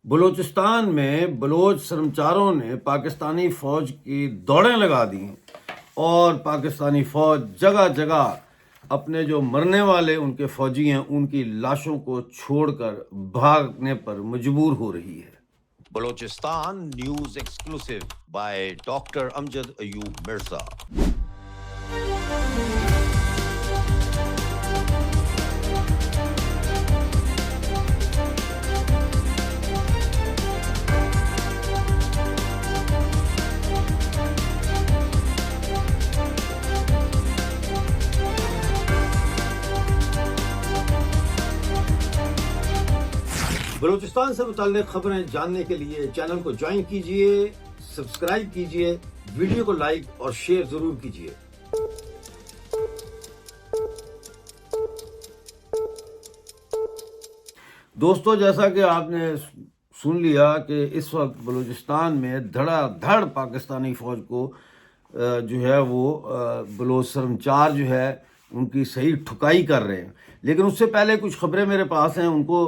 بلوچستان میں بلوچ سرمچاروں نے پاکستانی فوج کی دوڑیں لگا دی ہیں اور پاکستانی فوج جگہ جگہ اپنے جو مرنے والے ان کے فوجی ہیں ان کی لاشوں کو چھوڑ کر بھاگنے پر مجبور ہو رہی ہے۔ Balochistan news exclusive by doctor Amjad Ayub Mirza. Balochistan سے متعلق خبریں جاننے کے لیے چینل کو جوائن کیجئے، سبسکرائب کیجئے، ویڈیو کو لائک اور شیئر ضرور کیجئے۔ دوستو، جیسا کہ آپ نے سن لیا کہ اس وقت بلوچستان میں دھڑا دھڑ پاکستانی فوج کو جو ہے وہ بلوچ سرمچار جو ہے ان کی صحیح ٹھکائی کر رہے ہیں۔ لیکن اس سے پہلے کچھ خبریں میرے پاس ہیں، ان کو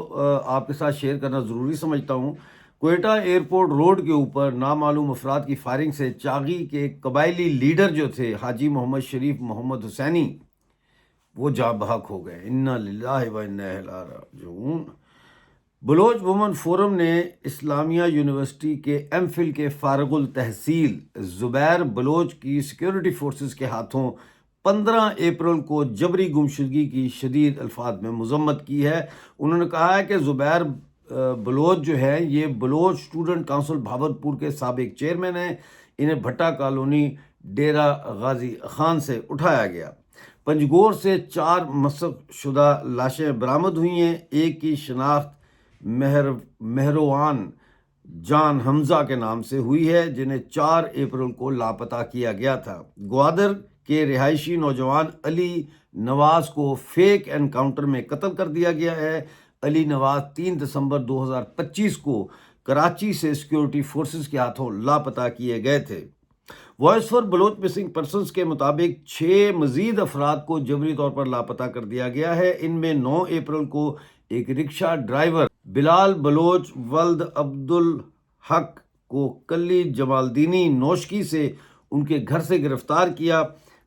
آپ کے ساتھ شیئر کرنا ضروری سمجھتا ہوں۔ کوئٹہ ایئرپورٹ روڈ کے اوپر نامعلوم افراد کی فائرنگ سے چاغی کے قبائلی لیڈر جو تھے حاجی محمد شریف محمد حسینی، وہ جاں بحق ہو گئے۔ انا للہ و انا الیہ راجعون۔ بلوچ وومن فورم نے اسلامیہ یونیورسٹی کے ایم فل کے فارغ التحصیل زبیر بلوچ کی سیکیورٹی فورسز کے ہاتھوں 15 اپریل کو جبری گمشدگی کی شدید الفاظ میں مذمت کی ہے۔ انہوں نے کہا ہے کہ زبیر بلوچ جو ہے یہ بلوچ اسٹوڈنٹ کونسل بھاولپور کے سابق چیئرمین ہیں۔ انہیں بھٹا کالونی ڈیرہ غازی خان سے اٹھایا گیا۔ پنجگور سے 4 مسخ شدہ لاشیں برآمد ہوئی ہیں۔ ایک کی شناخت مہروان جان حمزہ کے نام سے ہوئی ہے، جنہیں 4 اپریل کو لاپتہ کیا گیا تھا۔ گوادر کے رہائشی نوجوان علی نواز کو فیک انکاؤنٹر میں قتل کر دیا گیا ہے۔ علی نواز 3 دسمبر 2025 کو کراچی سے سیکیورٹی فورسز کے ہاتھوں لاپتہ کیے گئے تھے۔ Voice for Baloch missing persons کے مطابق 6 مزید افراد کو جبری طور پر لاپتہ کر دیا گیا ہے۔ ان میں 9 اپریل کو ایک رکشہ ڈرائیور بلال بلوچ ولد عبدالحق کو کلی جمالدینی نوشکی سے ان کے گھر سے گرفتار کیا۔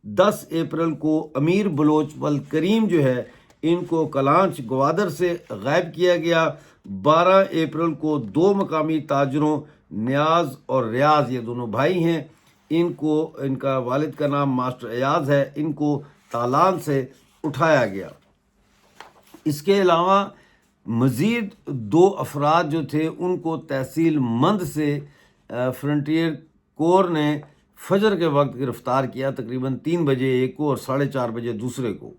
10 اپریل کو امیر بلوچ ولد کریم جو ہے ان کو کلانچ گوادر سے غائب کیا گیا۔ 12 اپریل کو 2 مقامی تاجروں نیاز اور ریاض، یہ دونوں بھائی ہیں، ان کا والد کا نام ماسٹر ایاز ہے، ان کو تالان سے اٹھایا گیا۔ اس کے علاوہ مزید 2 افراد جو تھے ان کو تحصیل مند سے فرنٹیئر کور نے فجر کے وقت گرفتار کیا، تقریباً 3 بجے ایک کو اور 4:30 بجے دوسرے کو۔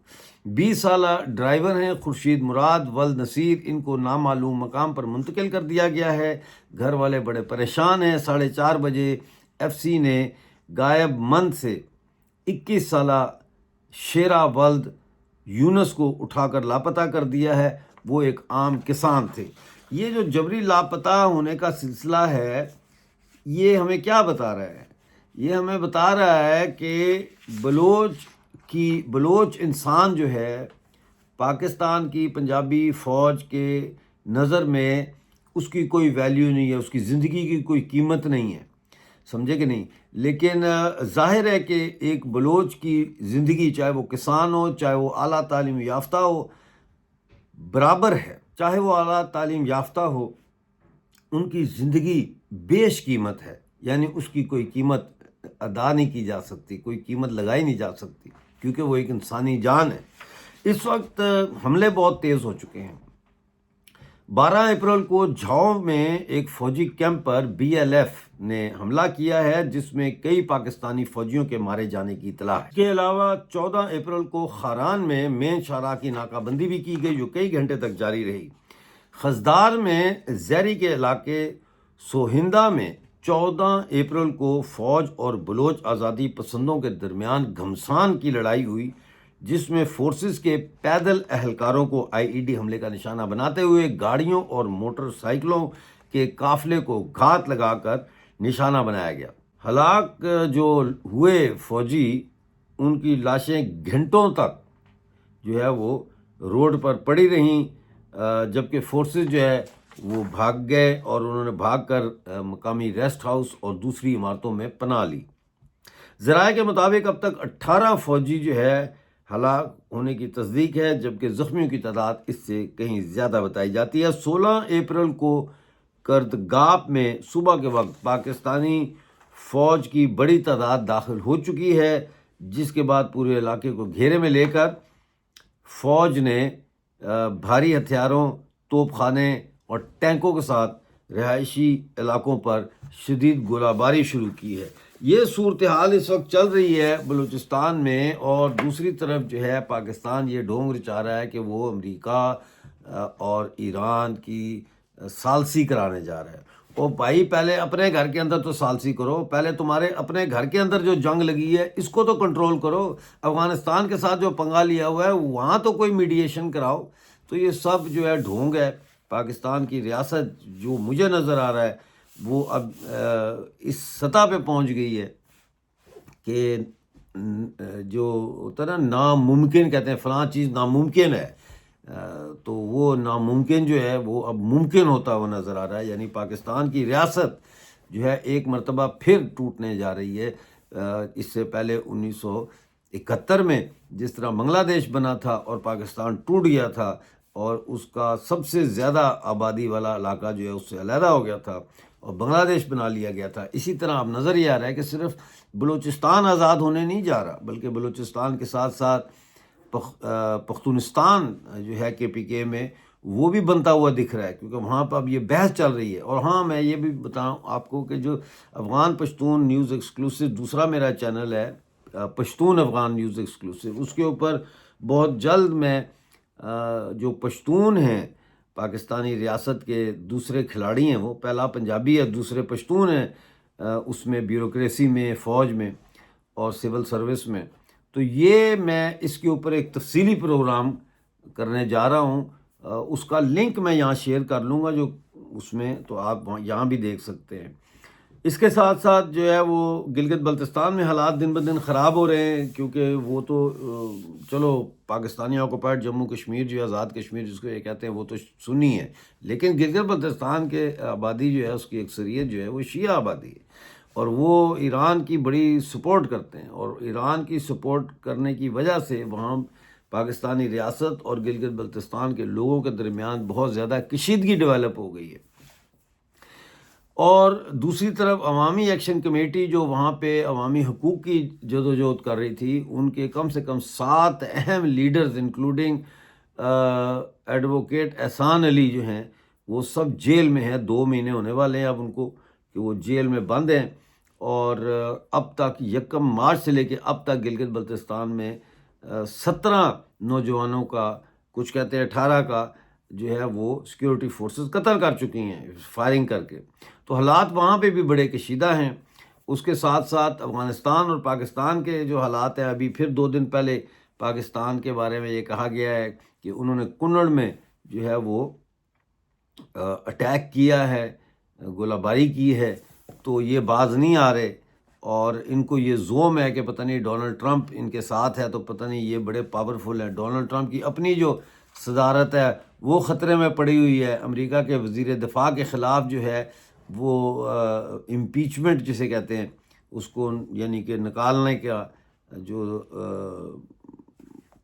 20 سالہ ڈرائیور ہیں خورشید مراد ولد نصیر، ان کو نامعلوم مقام پر منتقل کر دیا گیا ہے۔ گھر والے بڑے پریشان ہیں۔ 4:30 بجے ایف سی نے غائب مند سے 21 سالہ شیرہ ولد یونس کو اٹھا کر لاپتہ کر دیا ہے۔ وہ ایک عام کسان تھے۔ یہ جو جبری لاپتہ ہونے کا سلسلہ ہے یہ ہمیں کیا بتا رہا ہے؟ یہ ہمیں بتا رہا ہے کہ بلوچ انسان جو ہے پاکستان کی پنجابی فوج کے نظر میں اس کی کوئی ویلیو نہیں ہے، اس کی زندگی کی کوئی قیمت نہیں ہے، سمجھے کہ نہیں؟ لیکن ظاہر ہے کہ ایک بلوچ کی زندگی، چاہے وہ کسان ہو، چاہے وہ اعلیٰ تعلیم یافتہ ہو، برابر ہے۔ چاہے وہ اعلیٰ تعلیم یافتہ ہو، ان کی زندگی بیش قیمت ہے، یعنی اس کی کوئی قیمت ادا نہیں کی جا سکتی، کوئی قیمت لگائی نہیں جا سکتی، کیونکہ وہ ایک انسانی جان ہے۔ اس وقت حملے بہت تیز ہو چکے ہیں۔ 12 اپریل کو جھاؤ میں ایک فوجی کیمپ پر بی ایل ایف نے حملہ کیا ہے، جس میں کئی پاکستانی فوجیوں کے مارے جانے کی اطلاع ہے۔ اس کے علاوہ 14 اپریل کو خاران میں مین شاہراہ کی ناکہ بندی بھی کی گئی، جو کئی گھنٹے تک جاری رہی۔ خزدار میں زیری کے علاقے سوہندہ میں 14 اپریل کو فوج اور بلوچ آزادی پسندوں کے درمیان گھمسان کی لڑائی ہوئی، جس میں فورسز کے پیدل اہلکاروں کو آئی ای ڈی حملے کا نشانہ بناتے ہوئے گاڑیوں اور موٹر سائیکلوں کے قافلے کو گھات لگا کر نشانہ بنایا گیا۔ ہلاک جو ہوئے فوجی، ان کی لاشیں گھنٹوں تک جو ہے وہ روڈ پر پڑی رہیں، جبکہ فورسز جو ہے وہ بھاگ گئے اور انہوں نے بھاگ کر مقامی ریسٹ ہاؤس اور دوسری عمارتوں میں پناہ لی۔ ذرائع کے مطابق اب تک 18 فوجی جو ہے ہلاک ہونے کی تصدیق ہے، جبکہ زخمیوں کی تعداد اس سے کہیں زیادہ بتائی جاتی ہے۔ 16 اپریل کو کردگاپ میں صبح کے وقت پاکستانی فوج کی بڑی تعداد داخل ہو چکی ہے، جس کے بعد پورے علاقے کو گھیرے میں لے کر فوج نے بھاری ہتھیاروں، توپ خانے اور ٹینکوں کے ساتھ رہائشی علاقوں پر شدید گولہ باری شروع کی ہے۔ یہ صورتحال اس وقت چل رہی ہے بلوچستان میں، اور دوسری طرف جو ہے پاکستان یہ ڈھونگ رچا رہا ہے کہ وہ امریکہ اور ایران کی ثالثی کرانے جا رہا ہے۔ او بھائی، پہلے اپنے گھر کے اندر تو ثالثی کرو، پہلے تمہارے اپنے گھر کے اندر جو جنگ لگی ہے اس کو تو کنٹرول کرو۔ افغانستان کے ساتھ جو پنگا لیا ہوا ہے وہاں تو کوئی میڈیشن کراؤ۔ تو یہ سب جو ہے ڈھونگ ہے۔ پاکستان کی ریاست جو مجھے نظر آ رہا ہے وہ اب اس سطح پہ پہنچ گئی ہے کہ جو ہوتا ہے نا ناممکن، کہتے ہیں فلاں چیز ناممکن ہے، تو وہ ناممکن جو ہے وہ اب ممکن ہوتا ہوا نظر آ رہا ہے۔ یعنی پاکستان کی ریاست جو ہے ایک مرتبہ پھر ٹوٹنے جا رہی ہے۔ اس سے پہلے 1971 میں جس طرح بنگلہ دیش بنا تھا اور پاکستان ٹوٹ گیا تھا اور اس کا سب سے زیادہ آبادی والا علاقہ جو ہے اس سے علیحدہ ہو گیا تھا اور بنگلہ دیش بنا لیا گیا تھا، اسی طرح اب نظر یہ آ رہا ہے کہ صرف بلوچستان آزاد ہونے نہیں جا رہا، بلکہ بلوچستان کے ساتھ ساتھ پختونستان جو ہے KPK میں وہ بھی بنتا ہوا دکھ رہا ہے، کیونکہ وہاں پہ اب یہ بحث چل رہی ہے۔ اور ہاں، میں یہ بھی بتاؤں آپ کو کہ جو افغان پشتون نیوز ایکسکلوسیو دوسرا میرا چینل ہے، پشتون افغان نیوز ایکسکلوسیو، اس کے اوپر بہت جلد میں جو پشتون ہیں پاکستانی ریاست کے دوسرے کھلاڑی ہیں، وہ پہلا پنجابی ہے، دوسرے پشتون ہیں اس میں بیوروکریسی میں، فوج میں اور سول سروس میں، تو یہ میں اس کے اوپر ایک تفصیلی پروگرام کرنے جا رہا ہوں۔ اس کا لنک میں یہاں شیئر کر لوں گا جو اس میں، تو آپ یہاں بھی دیکھ سکتے ہیں۔ اس کے ساتھ ساتھ جو ہے وہ گلگت بلتستان میں حالات دن بدن خراب ہو رہے ہیں، کیونکہ وہ تو چلو پاکستانی آکوپائڈ جموں کشمیر جو ہے آزاد کشمیر جس کو یہ کہتے ہیں وہ تو سنی ہے، لیکن گلگت بلتستان کے آبادی جو ہے اس کی اکثریت جو ہے وہ شیعہ آبادی ہے، اور وہ ایران کی بڑی سپورٹ کرتے ہیں، اور ایران کی سپورٹ کرنے کی وجہ سے وہاں پاکستانی ریاست اور گلگت بلتستان کے لوگوں کے درمیان بہت زیادہ کشیدگی ڈیولپ ہو گئی ہے۔ اور دوسری طرف عوامی ایکشن کمیٹی جو وہاں پہ عوامی حقوق کی جدوجہد کر رہی تھی، ان کے کم سے کم 7 اہم لیڈرز انکلوڈنگ ایڈوکیٹ احسان علی جو ہیں وہ سب جیل میں ہیں۔ 2 مہینے ہونے والے ہیں اب ان کو کہ وہ جیل میں بند ہیں، اور اب تک 1 مارچ سے لے کے اب تک گلگت بلتستان میں 17 نوجوانوں کا، کچھ کہتے ہیں 18 کا جو ہے وہ سیکیورٹی فورسز قتل کر چکی ہیں فائرنگ کر کے۔ تو حالات وہاں پہ بھی بڑے کشیدہ ہیں۔ اس کے ساتھ ساتھ افغانستان اور پاکستان کے جو حالات ہیں، ابھی پھر 2 دن پہلے پاکستان کے بارے میں یہ کہا گیا ہے کہ انہوں نے کنڑ میں جو ہے وہ اٹیک کیا ہے، گولہ باری کی ہے، تو یہ باز نہیں آ رہے، اور ان کو یہ زوم ہے کہ پتہ نہیں ڈونلڈ ٹرمپ ان کے ساتھ ہے تو پتہ نہیں یہ بڑے پاورفل ہیں۔ ڈونلڈ ٹرمپ کی اپنی جو صدارت ہے وہ خطرے میں پڑی ہوئی ہے۔ امریکہ کے وزیر دفاع کے خلاف جو ہے وہ امپیچمنٹ جسے کہتے ہیں اس کو، یعنی کہ نکالنے کا جو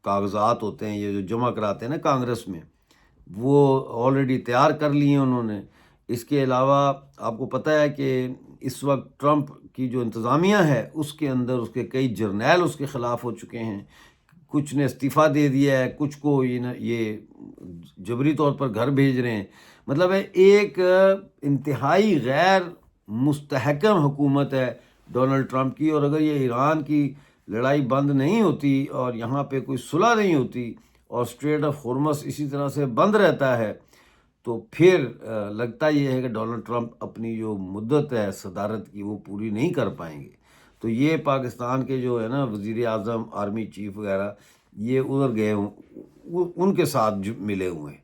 کاغذات ہوتے ہیں، یہ جو جمع کراتے ہیں نا کانگریس میں، وہ آلریڈی تیار کر لیے انہوں نے۔ اس کے علاوہ آپ کو پتہ ہے کہ اس وقت ٹرمپ کی جو انتظامیہ ہے اس کے اندر اس کے کئی جرنیل اس کے خلاف ہو چکے ہیں، کچھ نے استعفیٰ دے دیا ہے، کچھ کو یہ جبری طور پر گھر بھیج رہے ہیں۔ مطلب ہے ایک انتہائی غیر مستحکم حکومت ہے ڈونلڈ ٹرمپ کی، اور اگر یہ ایران کی لڑائی بند نہیں ہوتی اور یہاں پہ کوئی صلح نہیں ہوتی اور اسٹریٹ آف ہورمز اسی طرح سے بند رہتا ہے، تو پھر لگتا یہ ہے کہ ڈونلڈ ٹرمپ اپنی جو مدت ہے صدارت کی وہ پوری نہیں کر پائیں گے۔ تو یہ پاکستان کے جو ہے نا وزیر اعظم، آرمی چیف وغیرہ، یہ ادھر گئے ہوں، ان کے ساتھ ملے ہوئے ہیں،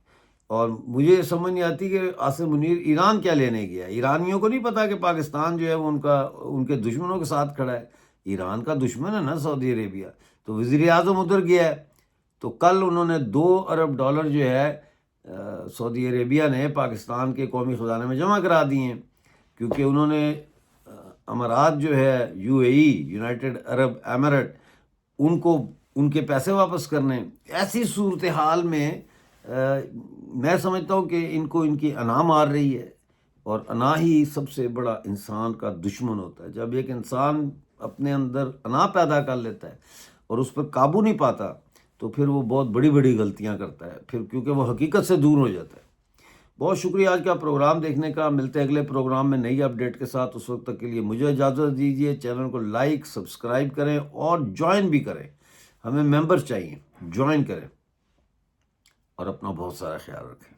اور مجھے سمجھ نہیں آتی کہ عاصم منیر ایران کیا لینے گیا۔ ایرانیوں کو نہیں پتا کہ پاکستان جو ہے وہ ان کے دشمنوں کے ساتھ کھڑا ہے۔ ایران کا دشمن ہے نا سعودی عربیہ، تو وزیر اعظم ادھر گیا ہے، تو کل انہوں نے $2 ارب جو ہے سعودی عربیہ نے پاکستان کے قومی خزانے میں جمع کرا دی ہیں، کیونکہ انہوں نے امارات جو ہے UAE یونائٹڈ عرب ایمریٹ ان کو ان کے پیسے واپس کرنے. ایسی صورتحال میں میں سمجھتا ہوں کہ ان کو ان کی انا مار رہی ہے، اور انا ہی سب سے بڑا انسان کا دشمن ہوتا ہے. جب ایک انسان اپنے اندر انا پیدا کر لیتا ہے اور اس پر قابو نہیں پاتا تو پھر وہ بہت بڑی بڑی غلطیاں کرتا ہے، پھر کیونکہ وہ حقیقت سے دور ہو جاتا ہے. بہت شکریہ آج کا پروگرام دیکھنے کا. ملتے ہیں اگلے پروگرام میں نئی اپڈیٹ کے ساتھ. اس وقت تک کے لیے مجھے اجازت دیجیے. چینل کو لائک سبسکرائب کریں اور جوائن بھی کریں. ہمیں ممبر چاہیے، جوائن کریں اور اپنا بہت سارا خیال رکھیں.